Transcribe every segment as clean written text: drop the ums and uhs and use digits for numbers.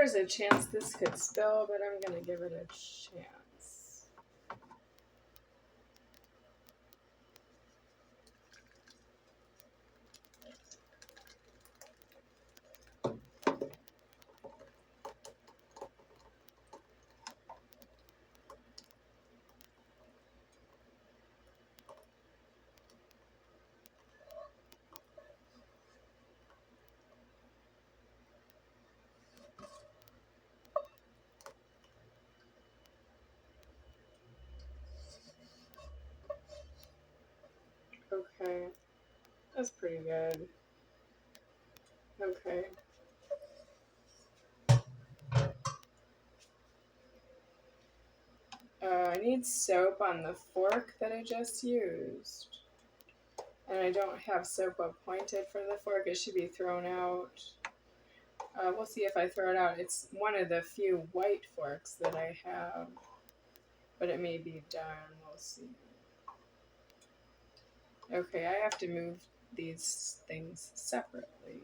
There's a chance this could spill, but I'm going to give it a chance. Okay, that's pretty good. Okay. I need soap on the fork that I just used. And I don't have soap appointed for the fork. It should be thrown out. We'll see if I throw it out. It's one of the few white forks that I have. But it may be done. We'll see. Okay, I have to move these things separately.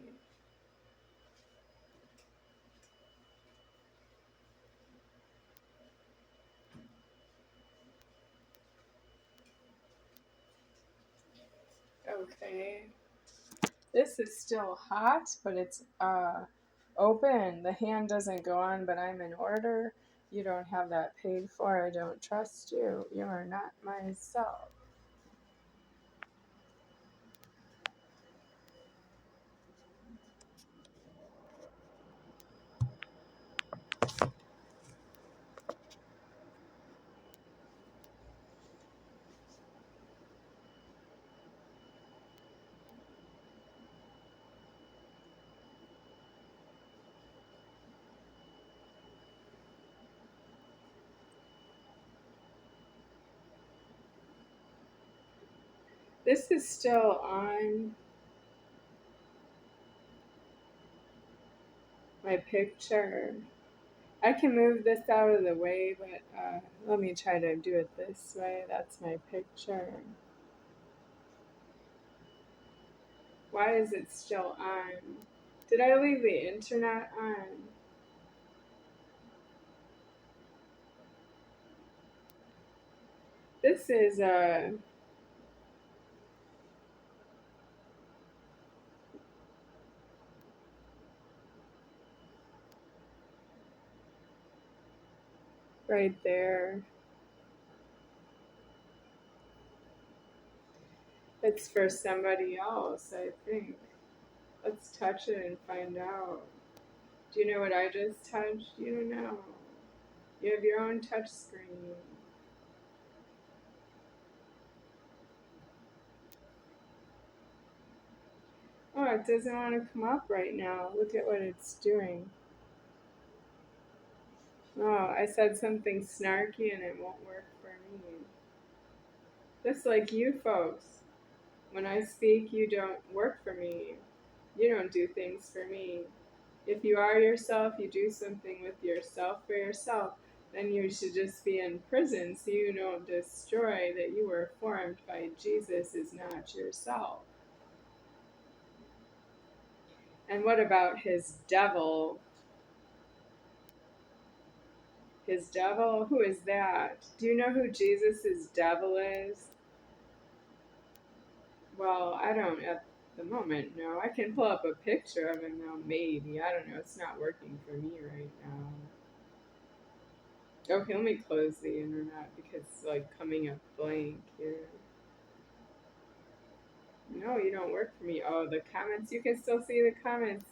Okay. This is still hot, but it's open. The hand doesn't go on, but I'm in order. You don't have that paid for. I don't trust you. You are not myself. This is still on my picture. I can move this out of the way, but let me try to do it this way. That's my picture. Why is it still on? Did I leave the internet on? This is right there. It's for somebody else, I think. Let's touch it and find out. Do you know what I just touched? You don't know. You have your own touch screen. Oh, it doesn't want to come up right now. Look at what it's doing. Oh, I said something snarky and it won't work for me. Just like you folks. When I speak, you don't work for me. You don't do things for me. If you are yourself, you do something with yourself for yourself, then you should just be in prison so you don't destroy that you were formed by Jesus is not yourself. And what about his devil? His devil? Who is that? Do you know who Jesus' devil is? Well, I don't at the moment, no. I can pull up a picture of him now, maybe. I don't know. It's not working for me right now. Okay, let me close the internet because it's like coming up blank here. No, you don't work for me. Oh, the comments, you can still see the comments.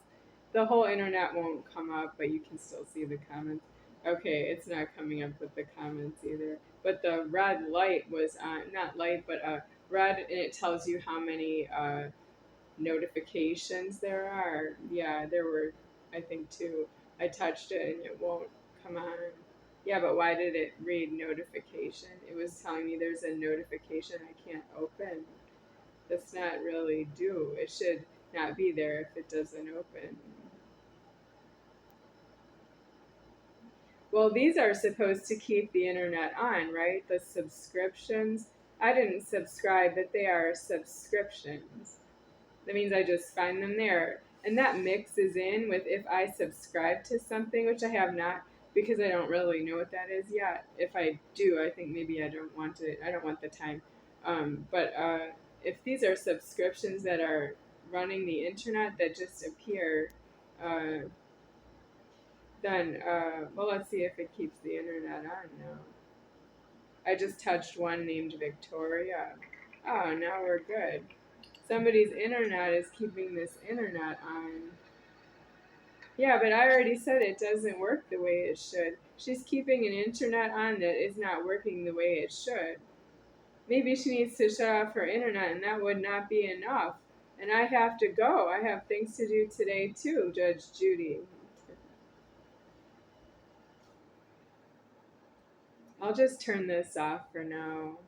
The whole internet won't come up, but you can still see the comments. Okay, it's not coming up with the comments either. But the red light was on, not light, but red, and it tells you how many notifications there are. Yeah, there were, I think, two. I touched it and it won't come on. Yeah, but why did it read notification? It was telling me there's a notification I can't open. That's not really due. It should not be there if it doesn't open. Well, these are supposed to keep the internet on, right? The subscriptions. I didn't subscribe, but they are subscriptions. That means I just find them there. And that mixes in with if I subscribe to something, which I have not because I don't really know what that is yet. If I do, I think maybe I don't want it. I don't want the time. But if these are subscriptions that are running the internet that just appear, uh, then well, let's see if it keeps the internet on now. I just touched one named Victoria. Oh, now we're good. Somebody's internet is keeping this internet on. Yeah, but I already said it doesn't work the way it should. She's keeping an internet on that is not working the way it should. Maybe she needs to shut off her internet, and that would not be enough. And I have to go. I have things to do today, too, Judge Judy. I'll just turn this off for now.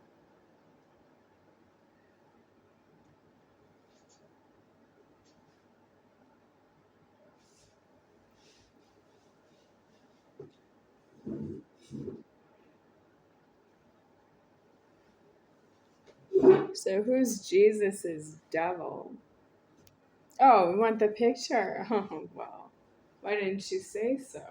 So who's Jesus's devil? Oh, we want the picture? Oh, well, why didn't you say so?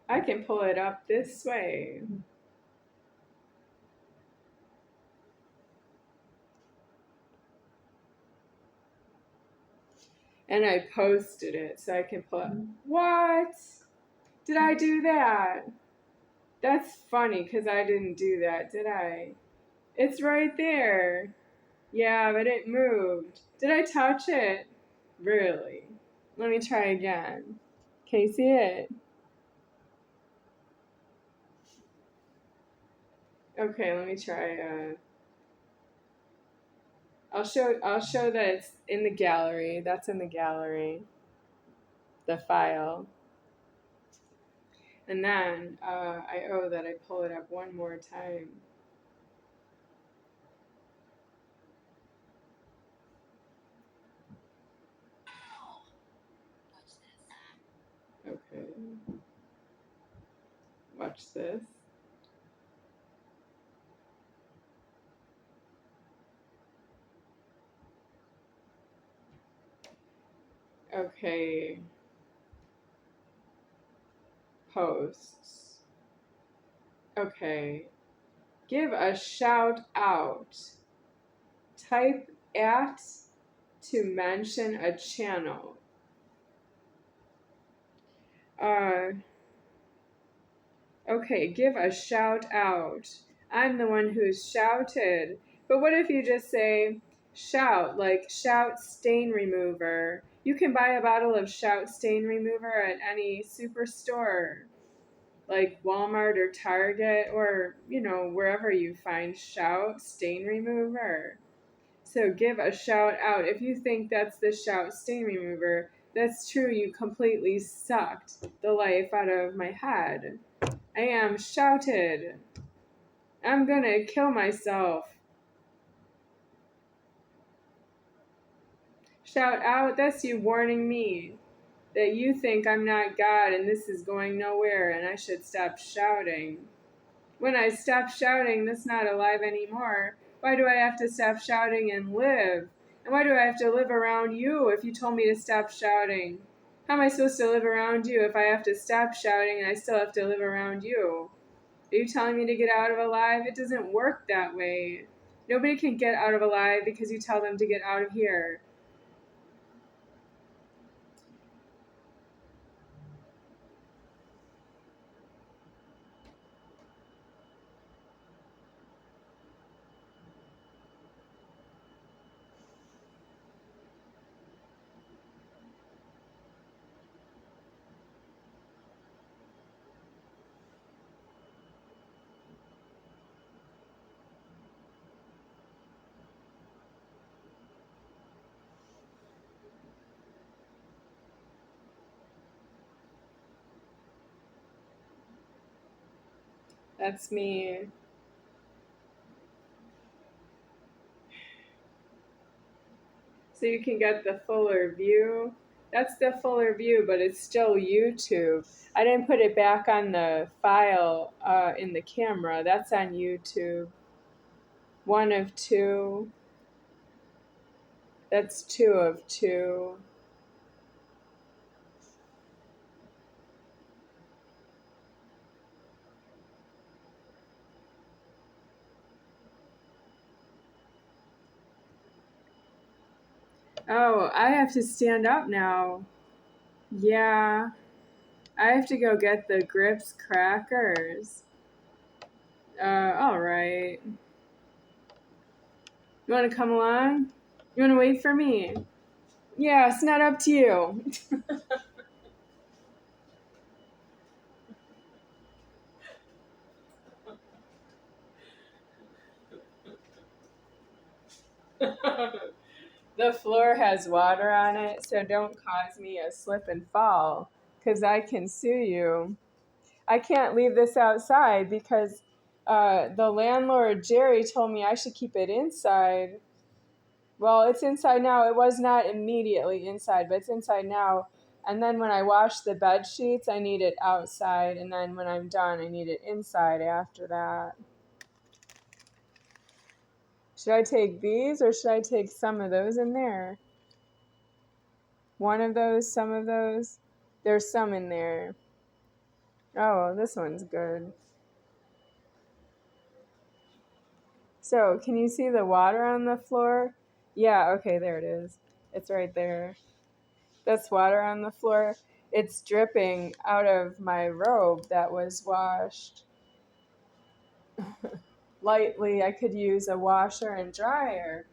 I can pull it up this way. And I posted it so I can pull it. What? Did I do that? That's funny because I didn't do that, did I? It's right there. Yeah, but it moved. Did I touch it? Really? Let me try again. Can you see it? Okay, let me try. I'll show that it's in the gallery. That's in the gallery. The file. And then I owe that I pull it up one more time. Okay. Watch this. Okay. Posts. Okay. Give a shout out. Type at to mention a channel. Okay, give a shout out. I'm the one who's shouted. But what if you just say shout, like shout stain remover? You can buy a bottle of shout stain remover at any superstore, like Walmart or Target or, wherever you find shout stain remover. So give a shout out. If you think that's the shout stain remover, that's true. You completely sucked the life out of my head. I am shouted. I'm gonna kill myself. Shout out, that's you warning me that you think I'm not God and this is going nowhere and I should stop shouting. When I stop shouting, that's not alive anymore. Why do I have to stop shouting and live? And why do I have to live around you if you told me to stop shouting? How am I supposed to live around you if I have to stop shouting and I still have to live around you? Are you telling me to get out of alive? It doesn't work that way. Nobody can get out of alive because you tell them to get out of here. That's me. So you can get the fuller view. That's the fuller view, but it's still YouTube. I didn't put it back on the file in the camera. That's on YouTube. One of two. That's two of two. Oh, I have to stand up now. Yeah. I have to go get the Grips crackers. All right. You want to come along? You want to wait for me? Yeah, it's not up to you. The floor has water on it, so don't cause me a slip and fall, because I can sue you. I can't leave this outside because the landlord, Jerry, told me I should keep it inside. Well, it's inside now. It was not immediately inside, but it's inside now. And then when I wash the bed sheets, I need it outside. And then when I'm done, I need it inside after that. Should I take these or should I take some of those in there? One of those, some of those? There's some in there. Oh, this one's good. So, can you see the water on the floor? Yeah, okay, there it is. It's right there. That's water on the floor. It's dripping out of my robe that was washed. Lightly, I could use a washer and dryer.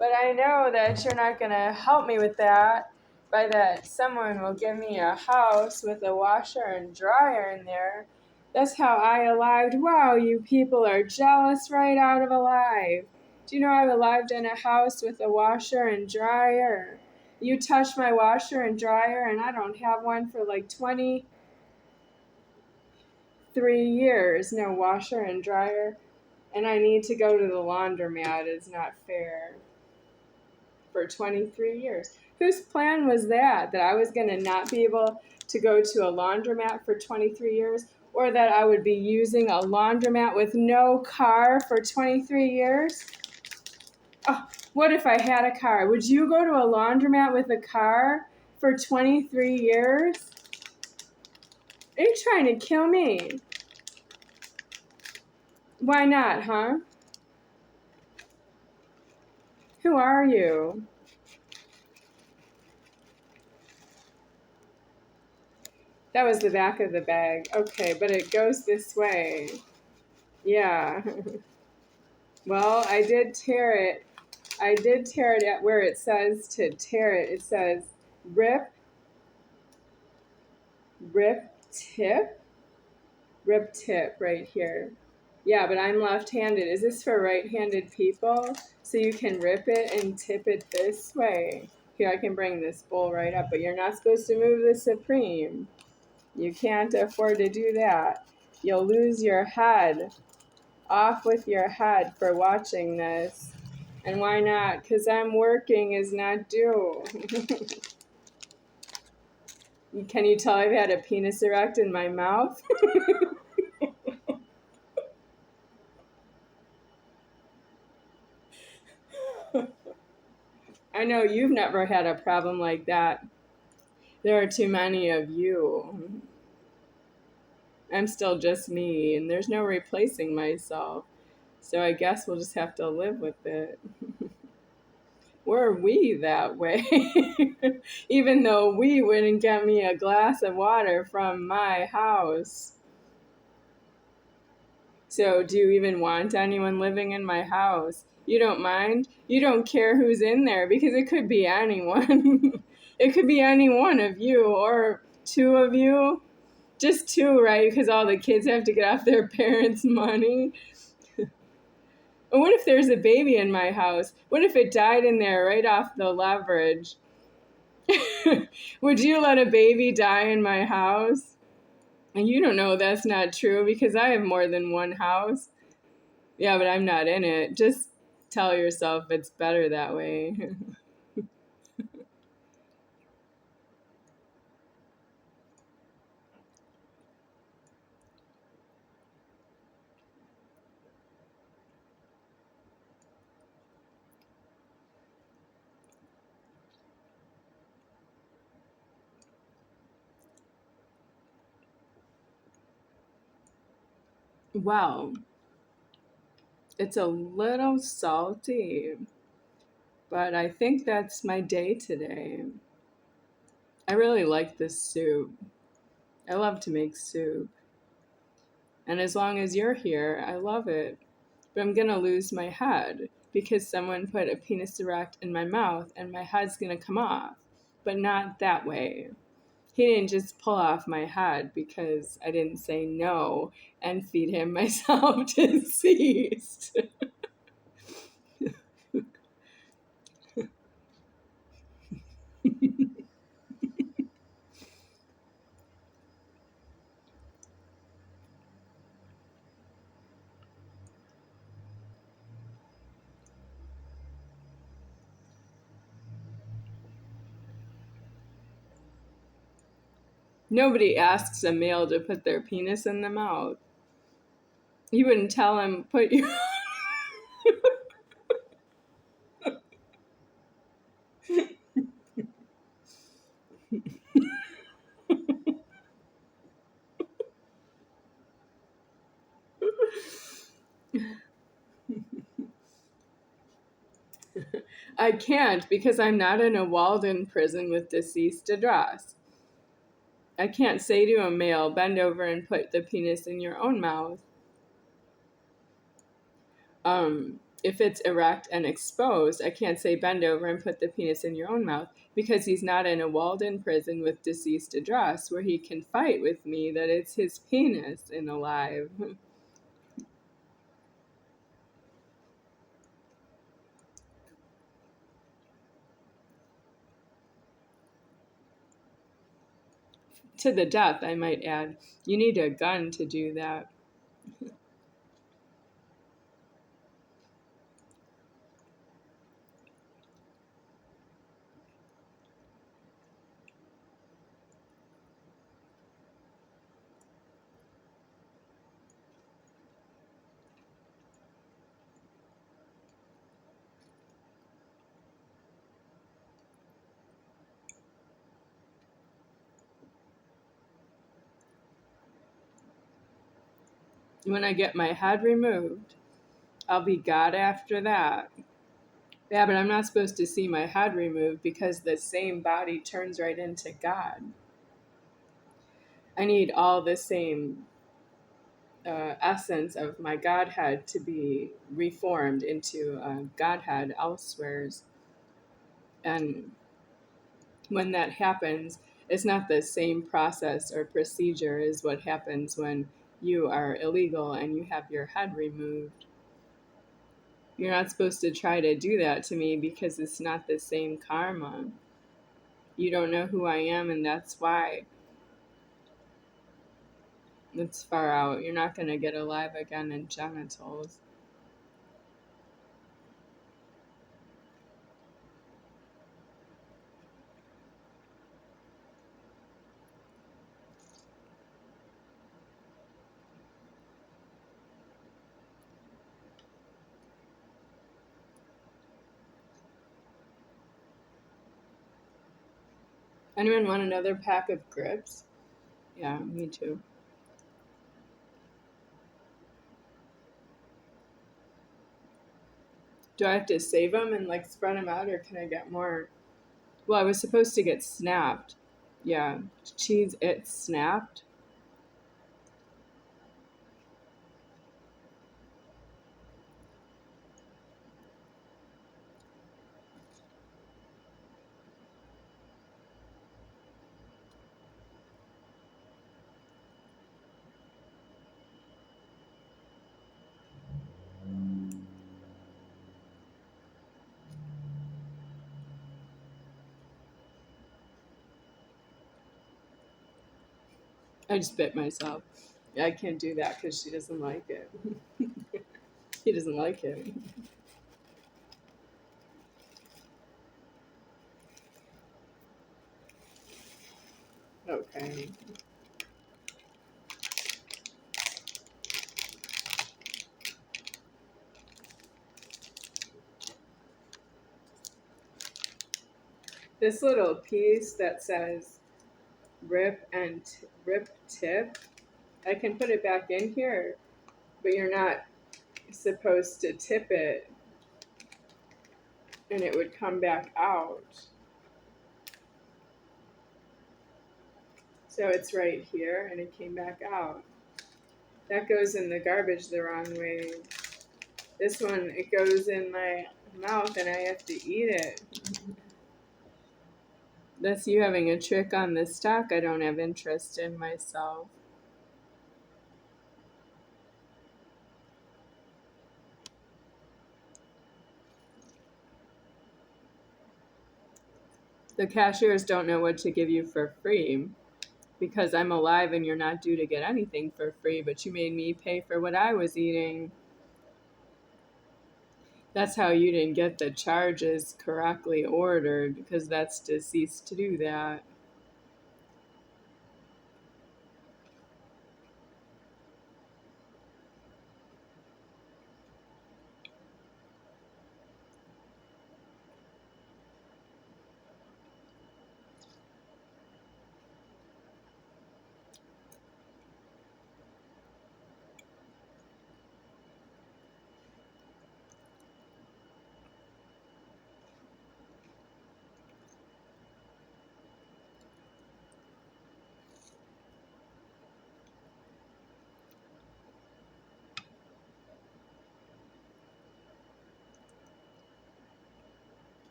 But I know that you're not going to help me with that. By that, someone will give me a house with a washer and dryer in there. That's how I arrived. Wow, you people are jealous right out of alive. Do you know I've arrived in a house with a washer and dryer? You touch my washer and dryer, and I don't have one for like 23 years. No washer and dryer. And I need to go to the laundromat is not fair. For 23 years. Whose plan was that? That I was going to not be able to go to a laundromat for 23 years? Or that I would be using a laundromat with no car for 23 years? Oh, what if I had a car? Would you go to a laundromat with a car for 23 years? Are you trying to kill me? Why not, huh? Who are you? That was the back of the bag. Okay, but it goes this way. Yeah. Well, I did tear it. I did tear it at where it says to tear it. It says rip, tip, rip tip right here. Yeah, but I'm left-handed. Is this for right-handed people? So you can rip it and tip it this way. Here, I can bring this bowl right up, but you're not supposed to move the Supreme. You can't afford to do that. You'll lose your head. Off with your head for watching this. And why not? Because I'm working is not due. Can you tell I've had a penis erect in my mouth? I know you've never had a problem like that. There are too many of you. I'm still just me, and there's no replacing myself. So I guess we'll just have to live with it. Were we that way? Even though we wouldn't get me a glass of water from my house. So do you even want anyone living in my house? You don't mind? You don't care who's in there because it could be anyone. It could be any one of you or two of you. Just two, right? Because all the kids have to get off their parents' money. And what if there's a baby in my house? What if it died in there right off the leverage? Would you let a baby die in my house? And you don't know that's not true because I have more than one house. Yeah, but I'm not in it. Just tell yourself it's better that way. Well, it's a little salty, but I think that's my day today. I really like this soup. I love to make soup. And as long as you're here, I love it. But I'm gonna lose my head because someone put a penis erect in my mouth and my head's gonna come off. But not that way. He didn't just pull off my head because I didn't say no and feed him myself deceased. Nobody asks a male to put their penis in the mouth. You wouldn't tell him, put your... I can't because I'm not in a walled-in prison with deceased address. I can't say to a male, bend over and put the penis in your own mouth. If it's erect and exposed, I can't say bend over and put the penis in your own mouth because he's not in a walled-in prison with deceased address where he can fight with me that it's his penis in alive. To the death, I might add. You need a gun to do that. When I get my head removed, I'll be God after that. Yeah, but I'm not supposed to see my head removed because the same body turns right into God. I need all the same essence of my Godhead to be reformed into a Godhead elsewheres. And when that happens, it's not the same process or procedure as what happens when you are illegal and you have your head removed. You're not supposed to try to do that to me because it's not the same karma. You don't know who I am, and that's why. It's far out. You're not going to get alive again in genitals. Anyone want another pack of grips? Yeah, me too. Do I have to save them and like spread them out, or can I get more? Well, I was supposed to get snapped. Yeah, cheese it snapped. I just bit myself. I can't do that because she doesn't like it. He doesn't like it. Okay. This little piece that says rip and rip tip, I can put it back in here but you're not supposed to tip it and it would come back out. So it's right here and it came back out. That goes in the garbage the wrong way. This one, it goes in my mouth and I have to eat it. That's you having a trick on the stock I don't have interest in myself. The cashiers don't know what to give you for free because I'm alive and you're not due to get anything for free, but you made me pay for what I was eating. That's how you didn't get the charges correctly ordered, because that's deceased to do that.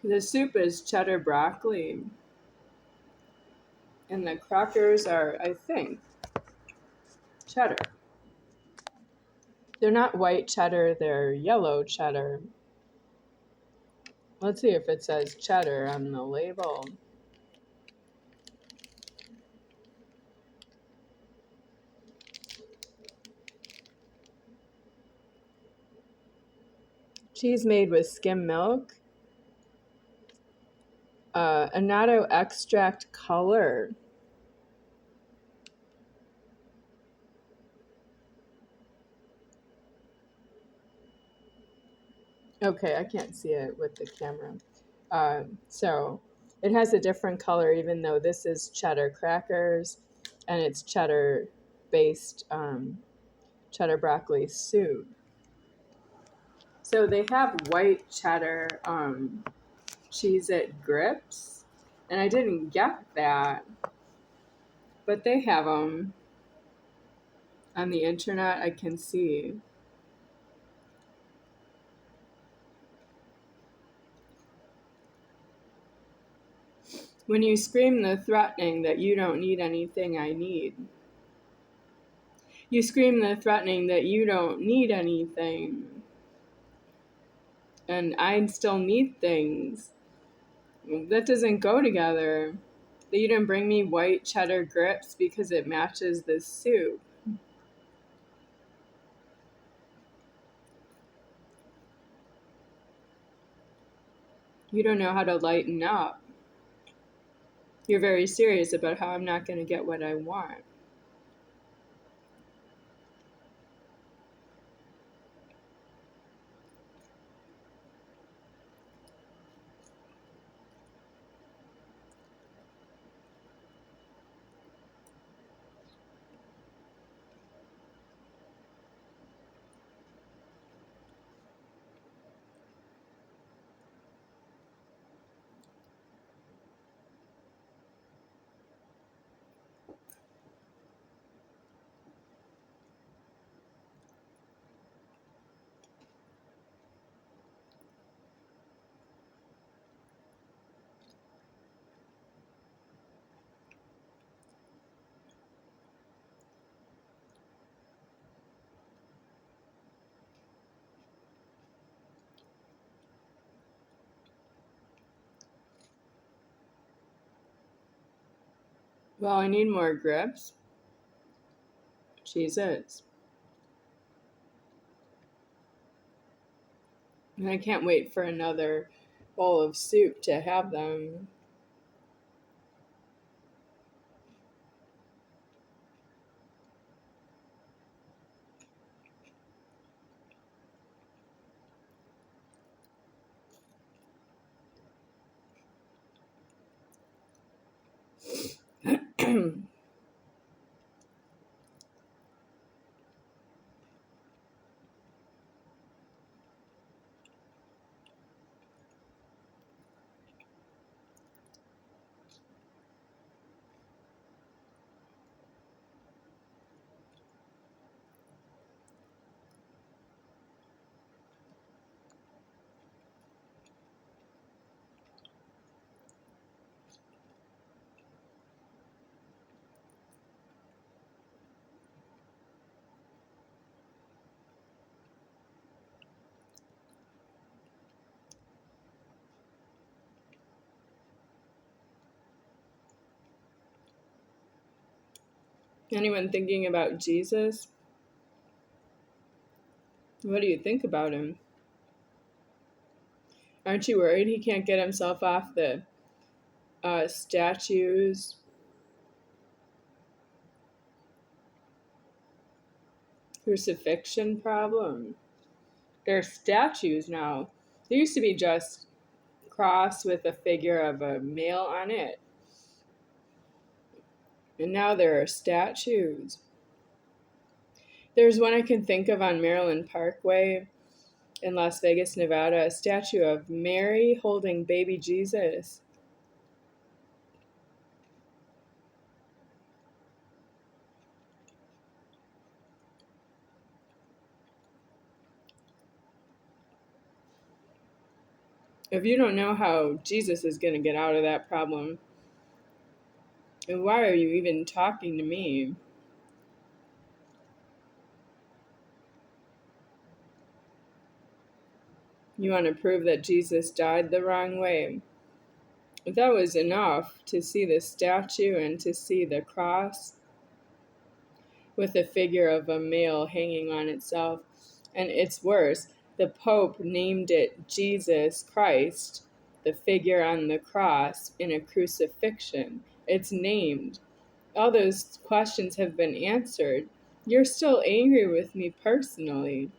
The soup is cheddar broccoli, and the crackers are, I think, cheddar. They're not white cheddar, they're yellow cheddar. Let's see if it says cheddar on the label. Cheese made with skim milk. Annatto extract color. Okay, I can't see it with the camera. So it has a different color, even though this is cheddar crackers and it's cheddar based cheddar broccoli soup. So they have white cheddar Cheez-It grips, and I didn't get that, but they have them on the internet. I can see. When you scream the threatening that you don't need anything I need. You scream the threatening that you don't need anything. And I still need things. That doesn't go together. That you didn't bring me white cheddar grips because it matches this soup. You don't know how to lighten up. You're very serious about how I'm not going to get what I want. Well, I need more grips. Cheez-Its. And I can't wait for another bowl of soup to have them. Anyone thinking about Jesus? What do you think about him? Aren't you worried he can't get himself off the statues? Crucifixion problem? They're statues now. There used to be just cross with a figure of a male on it. And now there are statues. There's one I can think of on Maryland Parkway in Las Vegas, Nevada, a statue of Mary holding baby Jesus. If you don't know how Jesus is going to get out of that problem, then why are you even talking to me? You want to prove that Jesus died the wrong way. If that was enough to see the statue and to see the cross with the figure of a male hanging on itself. And it's worse, the Pope named it Jesus Christ, the figure on the cross in a crucifixion. It's named. All those questions have been answered. You're still angry with me personally.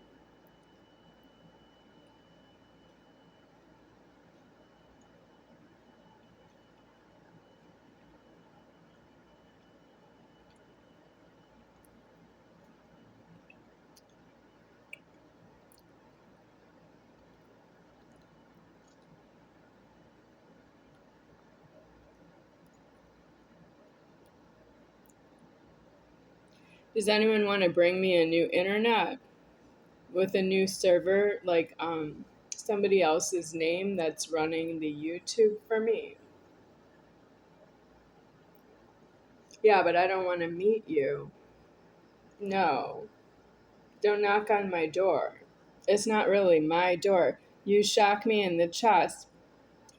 Does anyone want to bring me a new internet with a new server, like somebody else's name that's running the YouTube for me? Yeah, but I don't want to meet you. No, don't knock on my door. It's not really my door. You shock me in the chest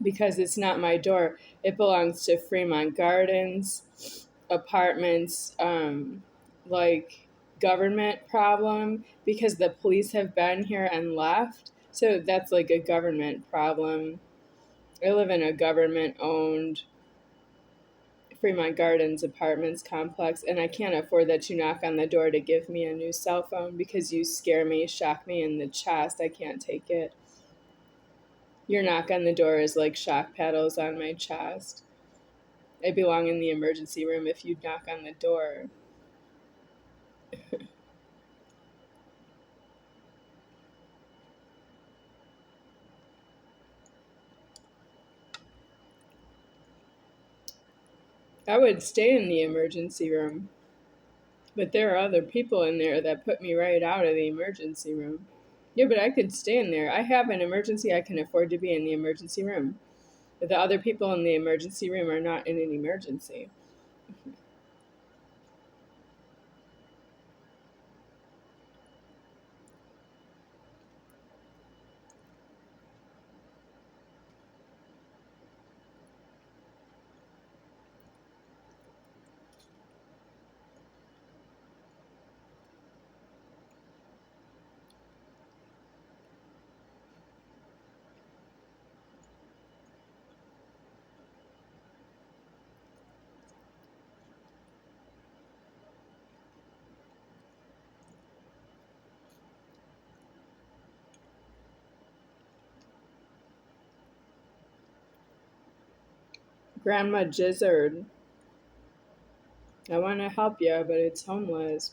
because it's not my door. It belongs to Fremont Gardens, apartments, like government problem because the police have been here and left. So that's like a government problem. I live in a government owned Fremont Gardens apartments complex, and I can't afford that you knock on the door to give me a new cell phone because you scare me, shock me in the chest. I can't take it. Your knock on the door is like shock paddles on my chest. I belong in the emergency room if you knock on the door. I would stay in the emergency room, but there are other people in there that put me right out of the emergency room. Yeah, but I could stay in there. I have an emergency. I can afford to be in the emergency room. But the other people in the emergency room are not in an emergency. Grandma Jizzard. I want to help you, but it's homeless.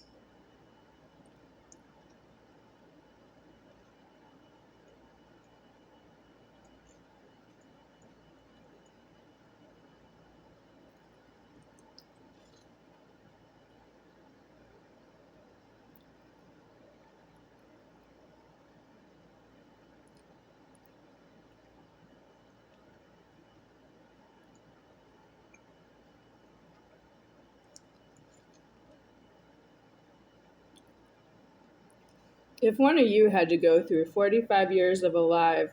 If one of you had to go through 45 years of alive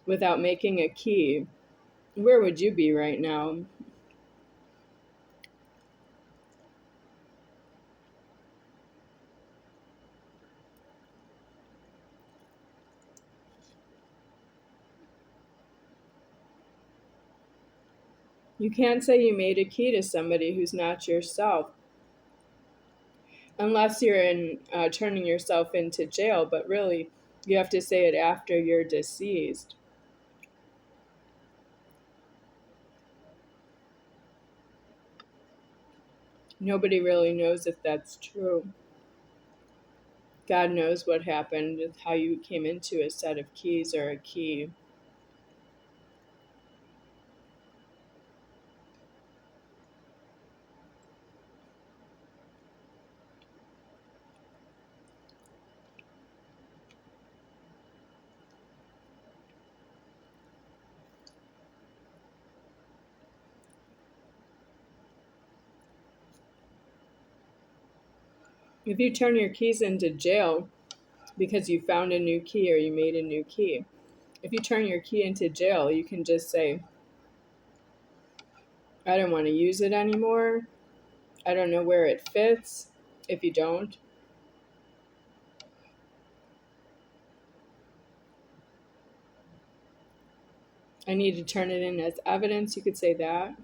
without making a key, where would you be right now? You can't say you made a key to somebody who's not yourself, unless you're in turning yourself into jail, but really you have to say it after you're deceased. Nobody really knows if that's true. God knows what happened with how you came into a set of keys or a key. If you turn your keys into jail because you found a new key or you made a new key, if you turn your key into jail, you can just say, I don't want to use it anymore. I don't know where it fits. If you don't, I need to turn it in as evidence. You could say that.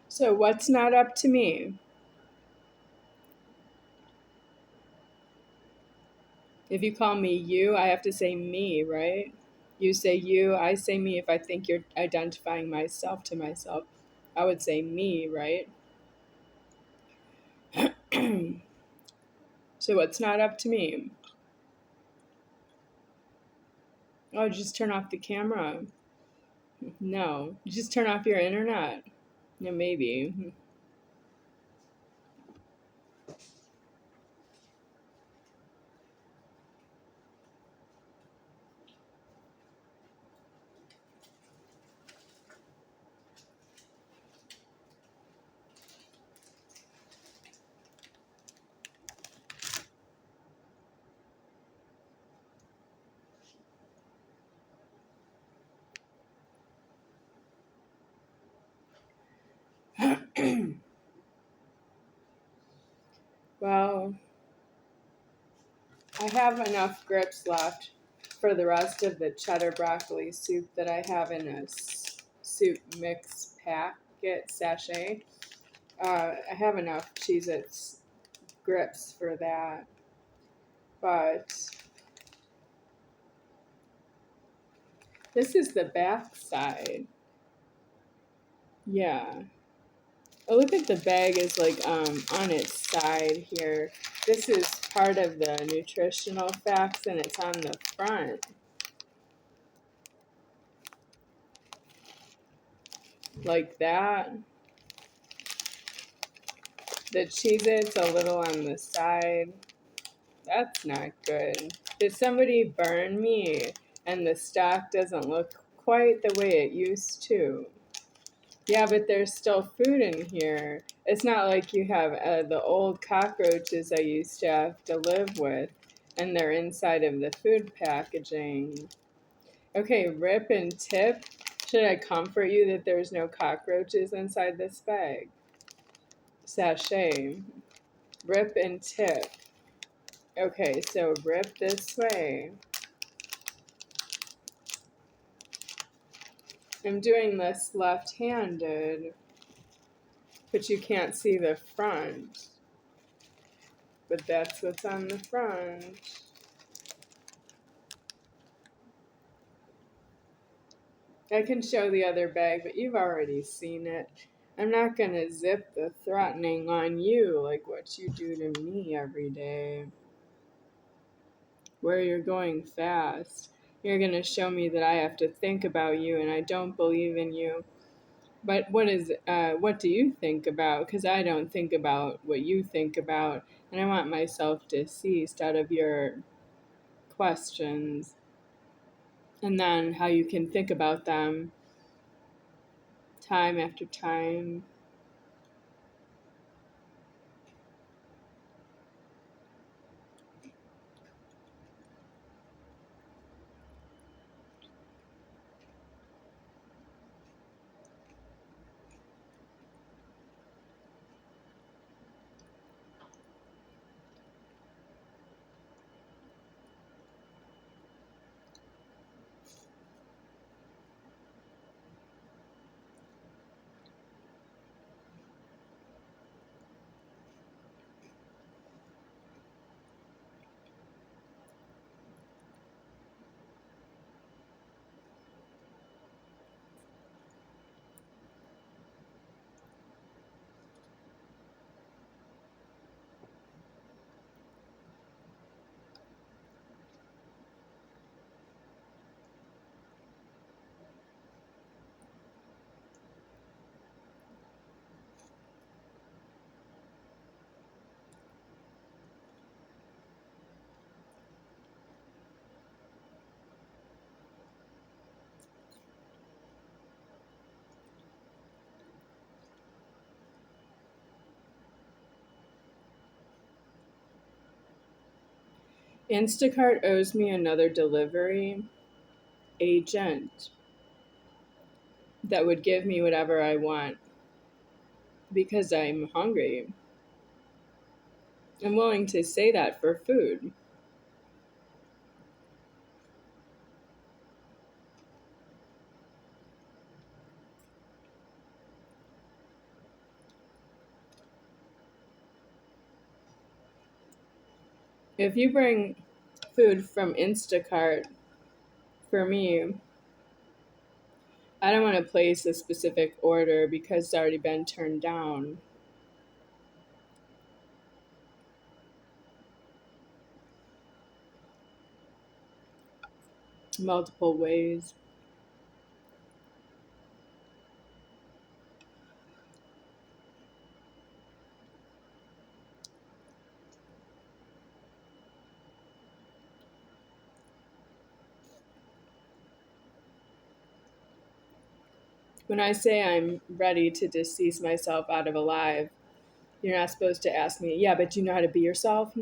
So, what's not up to me? If you call me you, I have to say me, right? You say you, I say me. If I think you're identifying myself to myself, I would say me, right? So, what's not up to me? Oh, just turn off the camera. No, just turn off your internet. Yeah, maybe. Well, I have enough grips left for the rest of the cheddar broccoli soup that I have in a soup mix packet sachet. I have enough Cheez-Its grips for that, but this is the back side. Yeah. Oh, look at the bag is like on its side here. This is part of the nutritional facts and it's on the front. Like that. The Cheez-Its a little on the side. That's not good. Did somebody burn me and the stock doesn't look quite the way it used to? Yeah, but there's still food in here. It's not like you have the old cockroaches I used to have to live with, and they're inside of the food packaging. Okay, rip and tip. Should I comfort you that there's no cockroaches inside this bag? Sachet. Rip and tip. Okay, so rip this way. I'm doing this left-handed, but you can't see the front. But that's what's on the front. I can show the other bag, but you've already seen it. I'm not going to zip the threatening on you like what you do to me every day. Where you're going fast. You're going to show me that I have to think about you and I don't believe in you. But what do you think about? Because I don't think about what you think about, and I want myself deceased out of your questions. And then how you can think about them time after time. Instacart owes me another delivery agent that would give me whatever I want because I'm hungry. I'm willing to say that for food. If you bring food from Instacart for me, I don't want to place a specific order because it's already been turned down multiple ways. When I say I'm ready to decease myself out of alive, you're not supposed to ask me, yeah, but you know how to be yourself?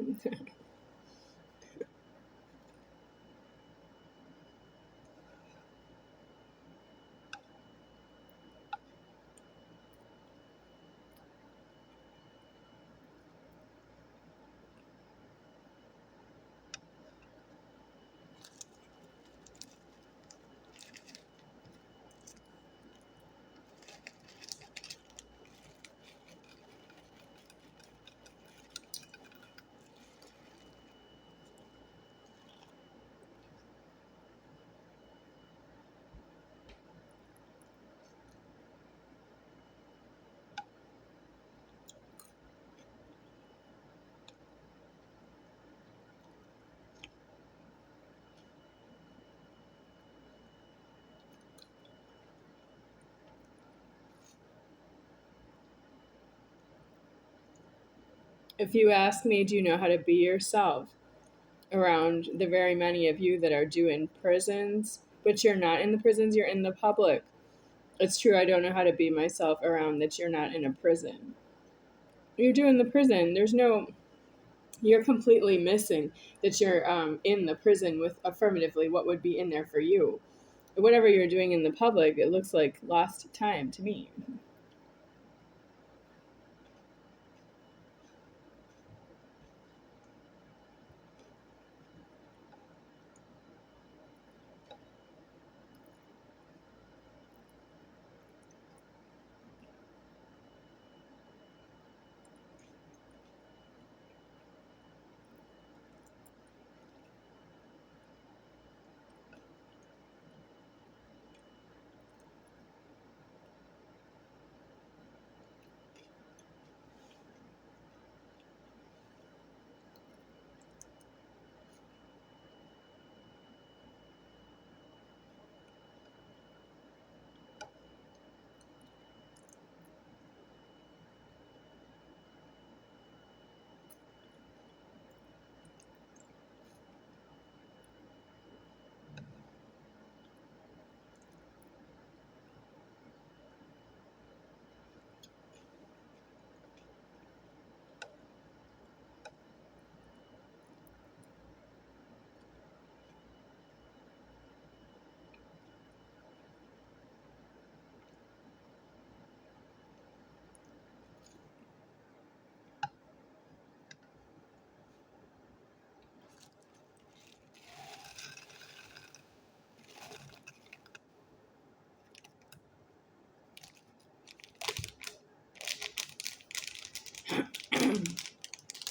If you ask me, do you know how to be yourself around the very many of you that are due in prisons, but you're not in the prisons, you're in the public? It's true, I don't know how to be myself around that you're not in a prison. You're doing the prison. There's no, you're completely missing that you're in the prison with affirmatively what would be in there for you. Whatever you're doing in the public, it looks like lost time to me.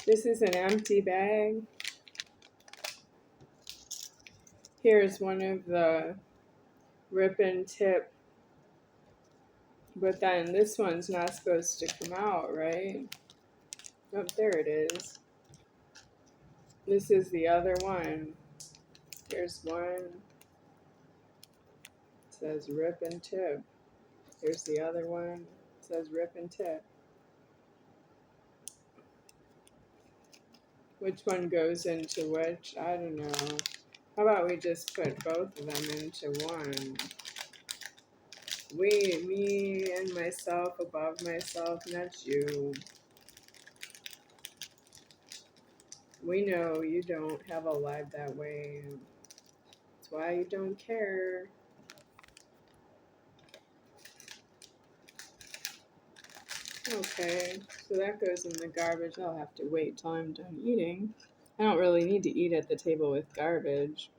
This is an empty bag. Here's one of the rip and tip, but then this one's not supposed to come out, right? Oh, there it is. This is the other one. Here's one. It says rip and tip. Here's the other one. It says rip and tip. Which one goes into which? I don't know. How about we just put both of them into one? Me and myself above myself, not you. We know you don't have a life that way. That's why you don't care. Okay, so that goes in the garbage. I'll have to wait till I'm done eating. I don't really need to eat at the table with garbage.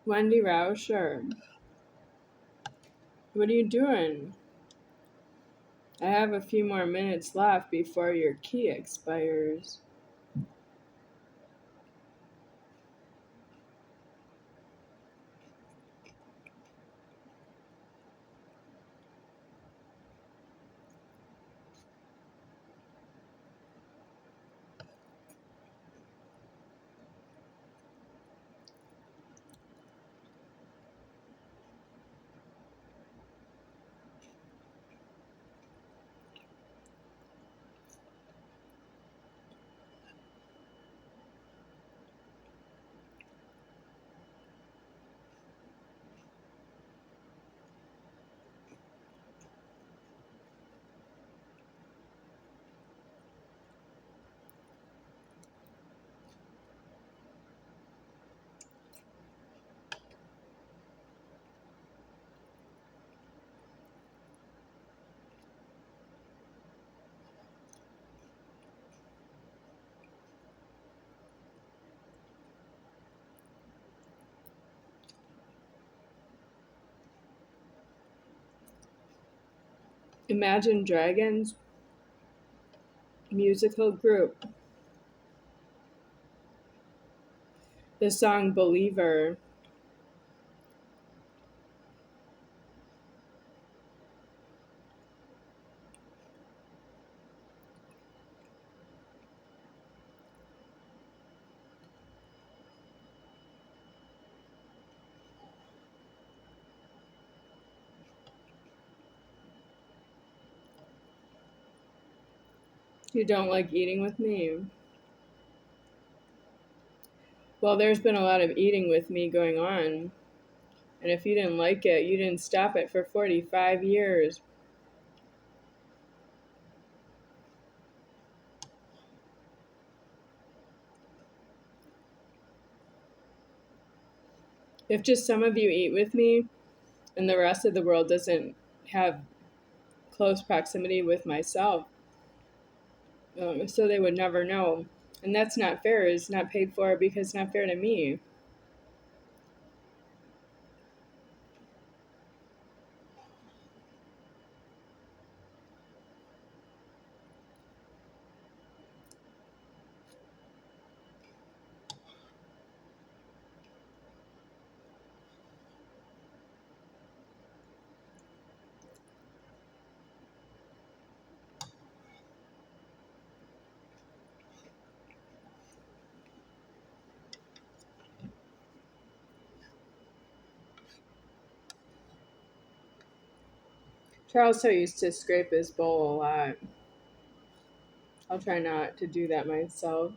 Wendy Rauscher, what are you doing? I have a few more minutes left before your key expires. Imagine Dragons musical group. The song Believer. You don't like eating with me? Well, there's been a lot of eating with me going on. And if you didn't like it, you didn't stop it for 45 years. If just some of you eat with me and the rest of the world doesn't have close proximity with myself, so they would never know. And that's not fair. It's not paid for because it's not fair to me. Charles so used to scrape his bowl a lot. I'll try not to do that myself.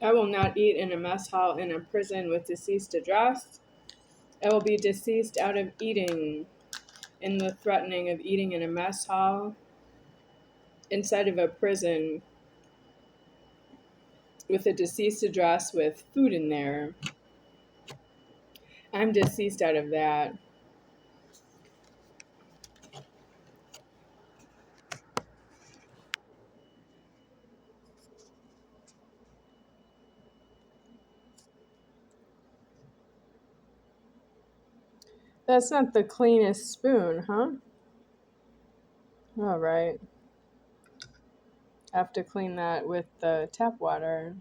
I will not eat in a mess hall in a prison with deceased address. I will be deceased out of eating in the threatening of eating in a mess hall inside of a prison with a deceased address with food in there. I'm deceased out of that. That's not the cleanest spoon, huh? All right. I have to clean that with the tap water.